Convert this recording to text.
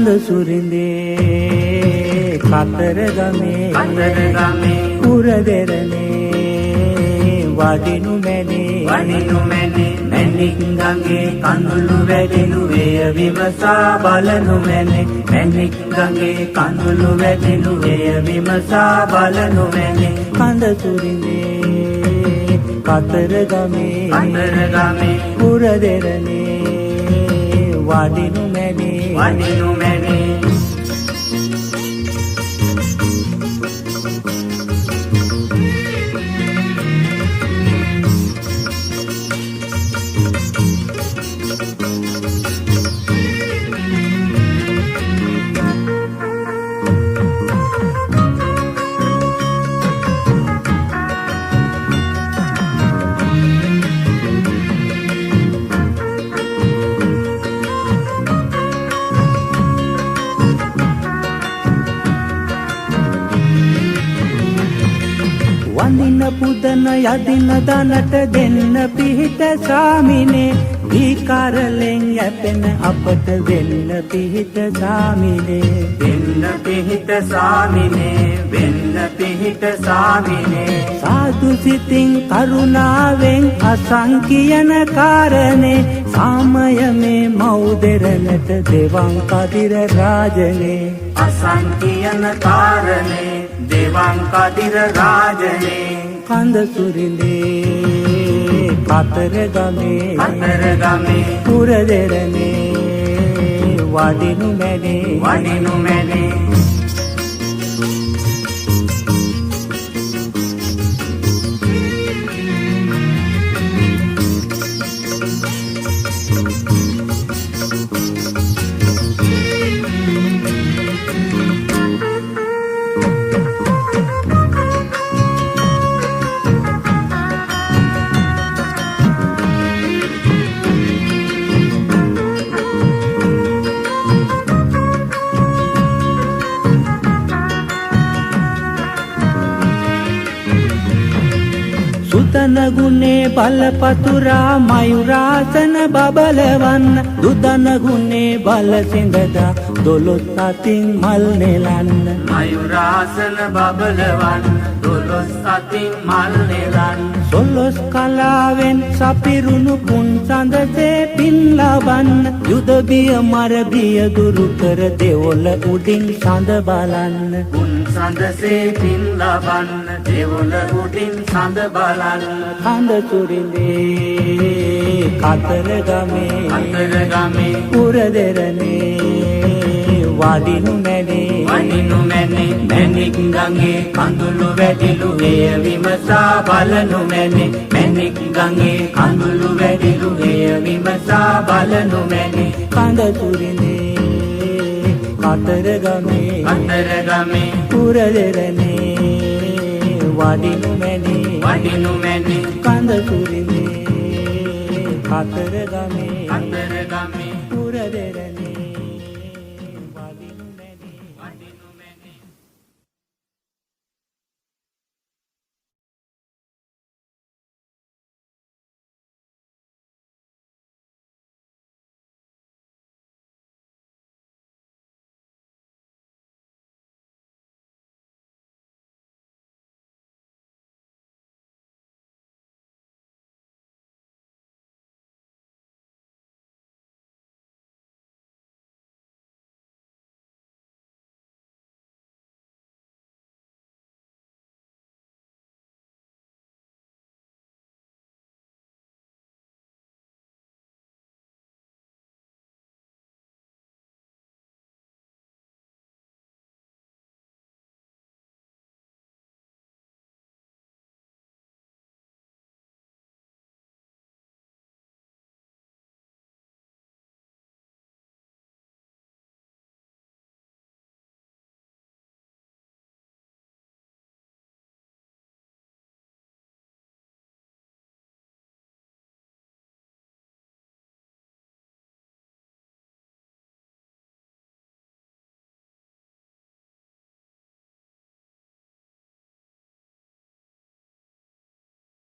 කඳ සුරිඳේ කතරගමේ පුරදෙරනේ වඩිනු මැනේ මැණික් ගඟේ කඳුළු වැදිනු එය විමසා බලනු මැනේ මැණික් ගඟේ කඳුළු වැදිනු එය විමසා බලනු මැනේ කඳ සුරිඳේ කතරගමේ පුරදෙරනේ වඩිනු මැනේ වඳින පුදන යදින දනට දෙන්න පිහිට සාමිනේ විකාරලෙන් යැපෙන අපට වෙන්න පිහිට සාමිනේ වෙන්න පිහිට සාමිනේ සාදු සිතින් කරුණාවෙන් අසංකියන කාරණේ සාමය මේ මෞදෙරණට දෙවන් කදිර රාජනේ අසංකියන කාරණේ දෙවන් කදිර රාජනේ කඳ සුරිඳේ කතරගමේ පුරදෙරනේ වඩිනු මැනේ සුතන ගුණේ බලපතුරා මයුරාසන බබලවන්න දුදන ගුණේ බල සිඳදා දොළොස් අතින් මල් නෙලන්න මයුරාසන බබලවන්න දොළොස් අතින් මල් නෙලන්න සොළොස් කලාවෙන් සපිරුණු පුන් සඳසේ පින් ලබන්න යුද බිය මර බිය දුරු කර දෙවොල උඩින් සඳ බලන්න පුන් සඳසේ පින් ලබන්න දෙවොල උඩින් සඳ බලන්න කඳ සුරිඳේ කතරගමේ පුරදෙරනේ වඩිනු මැනේ මැණික් ගඟේ කඳුළු වැදිලු එය විමසා බලනු මැනේ මැණික් ගඟේ කඳුළු වැදිලු එය විමසා බලනු මැනේ කඳ සුරිඳේ කතරගමේ පුරදෙරනේ වඩිනු මැනේ කඳ සුරිඳේ කතරගමේ